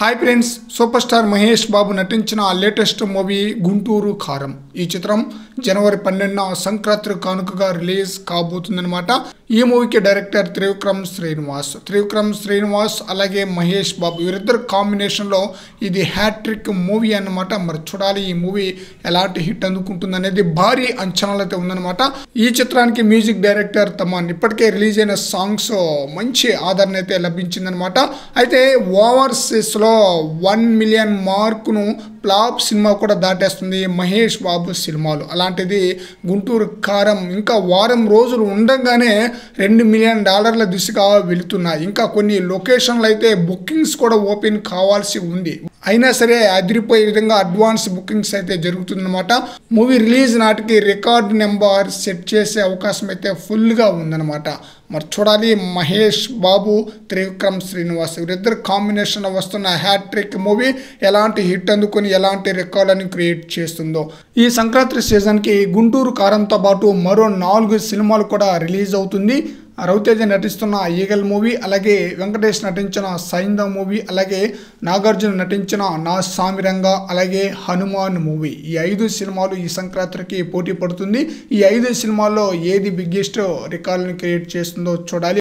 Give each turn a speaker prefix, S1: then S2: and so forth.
S1: Hi friends, super star Mahesh Babu నటించిన latest movie Guntur కారం. ఈ చిత్రం జనవరి 12న సంక్రాంతి కానుకగా రిలీజ్ కాబోతుందన్నమాట. ఈ మూవీకి డైరెక్టర్ త్రివిక్రమ్ శ్రీనివాస్ అలాగే మహేష్ బాబు వీరిద్దరు కాంబినేషన్లో ఇది హ్యాట్రిక్ మూవీ అన్నమాట. మరి చూడాలి ఈ మూవీ ఎలాంటి హిట్ అందుకుంటుంది అనేది భారీ అంచనాలు అయితే ఉందన్నమాట. ఈ చిత్రానికి మ్యూజిక్ డైరెక్టర్ తమన్ ఇప్పటికే రిలీజ్ అయిన సాంగ్స్ మంచి ఆదరణ అయితే లభించిందనమాట. అయితే ఓవర్సీస్లో 1 మిలియన్ మార్కును ఫ్లాప్ సినిమా కూడా దాటేస్తుంది మహేష్ బాబు సినిమాలు. అలాంటిది గుంటూరు కారం ఇంకా వారం రోజులు ఉండగానే $2 మిలియన్ దిశగా వెళుతున్నాయి. ఇంకా కొన్ని లొకేషన్లు అయితే బుకింగ్స్ కూడా ఓపెన్ కావాల్సి ఉంది. అయినా సరే అదిరిపోయే విధంగా అడ్వాన్స్ బుకింగ్స్ అయితే జరుగుతుందన్నమాట. మూవీ రిలీజ్ నాటికి రికార్డ్ నెంబర్ సెట్ చేసే అవకాశం అయితే ఫుల్గా ఉందన్నమాట. మరి చూడాలి మహేష్ బాబు త్రివిక్రమ్ శ్రీనివాస్ వీరిద్దరు కాంబినేషన్ వస్తున్న హ్యాట్రిక్ మూవీ ఎలాంటి హిట్ అందుకొని ఎలాంటి రికార్డులను క్రియేట్ చేస్తుందో. ఈ సంక్రాంతి సీజన్కి గుంటూరు కారంతో పాటు మరో 4 సినిమాలు కూడా రిలీజ్ అవుతుంది. రవితేజ నటిస్తున్న ఈగల్ మూవీ, అలాగే వెంకటేష్ నటించిన సైంధవ్ మూవీ, అలాగే నాగార్జున నటించిన నా సామిరంగా, అలాగే హనుమాన్ మూవీ. ఈ 5 సినిమాలు ఈ సంక్రాంతికి పోటీ పడుతుంది. ఈ 5 సినిమాల్లో ఏది బిగ్గెస్ట్ రికార్డులను క్రియేట్ చేస్తుందో చూడాలి.